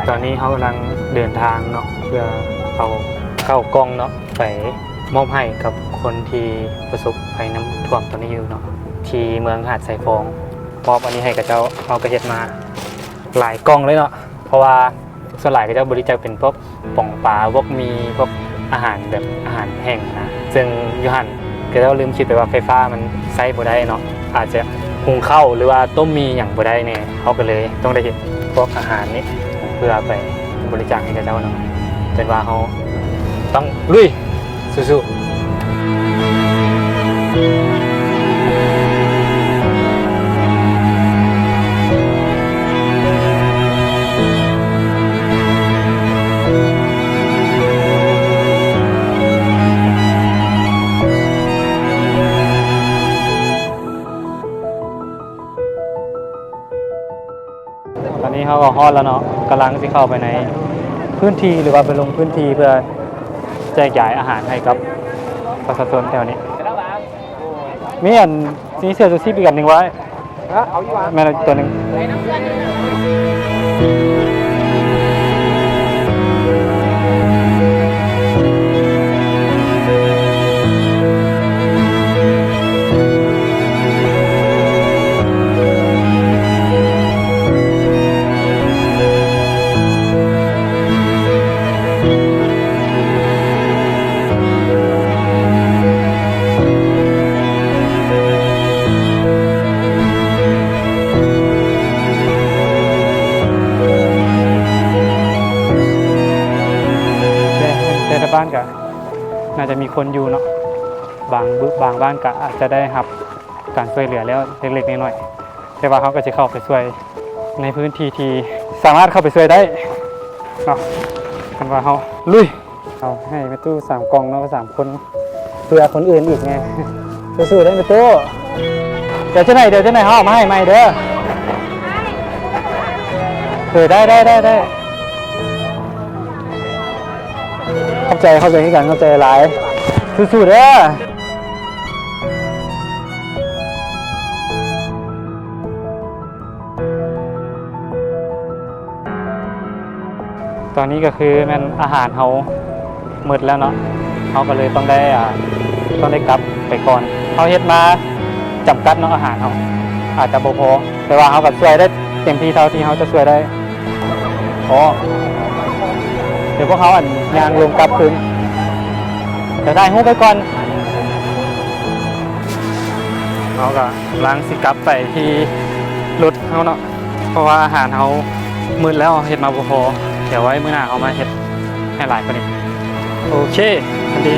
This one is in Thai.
ตอนนี้เขากำลังเดินทางเนาะเพื่อเอาเข้ากล้องเนาะไปมอบให้กับคนที่ประสบภัยน้ำท่วมตอนนี้อยู่เนาะที่เมืองหาดสายฟองมอบอันนี้ให้กับเจ้าเอากระเฮ็ดมาหลายกล้องเลยเนาะเพราะว่าส่วนหลายก็จะบริจาคเป็นพวกป่องปลาพวกมีพวกอาหารแบบอาหารแห้งนะซึ่งยูฮันก็จะลืมคิดไปว่าไฟฟ้ามันใช้บ่ได้เนาะอาจจะหุงข้าวหรือว่าต้มมีอย่างบ่ได้เนี่ยเขาก็เลยต้องได้เห็นพวกอาหารนี้เพื่อไปบริจาคให้กับเจ้าเนาะเป็นว่าเขาต้องลุยสู้ตอนนี้เขาก็ฮอดแล้วเนาะกำลังที่เข้าไปในพื้นที่หรือว่าไปลงพื้นที่เพื่อแจกจ่ายอาหารให้กับประชาชนแถวนี้มีอันนี้เสื้อซูซี่ปีกันหนึ่งไว้แม่เราตัวหนึ่งบ้านกะน่าจะมีคนอยู่เนาะบางบ้านกะอาจจะได้รับการช่วยเหลือแล้วเล็กๆน้อยๆแต่ว่าเขาก็จะเข้าไปช่วยในพื้นที่ที่สามารถเข้าไปช่วยได้เนาะกันว่าเขาลุยเอาให้แม่ตู้3 กล่องเนาะ3 คนเพื่อคนอื่นอีกไงสู้ๆได้แม่ตู้เดี๋ยวจะไหนเขาเอามาให้ใหม่เด้อได้เข้าใจให้กันเข้าใจหลายสู้ๆเด้อตอนนี้ก็คือมันอาหารเขาหมดแล้วเนาะเขาก็เลยต้องได้กลับไปก่อนเขาเฮ็ดมาจำกัดเนาะอาหารเขาอาจจะบ่พอแต่ว่าเขาก็ช่วยได้เต็มที่เท่าที่เขาจะช่วยได้เดี๋ยวพวกเขายางลงกลับคืนจะได้หู้ไปก่อนเขาก็ล้างสิกลับไปที่รถเขาเนาะเพราะว่าอาหารเขามืดแล้วเห็ดมาบ่พอเดี๋ยวไว้มื้อหน้าเขามาเห็ดให้หลายกว่านี้โอเคดี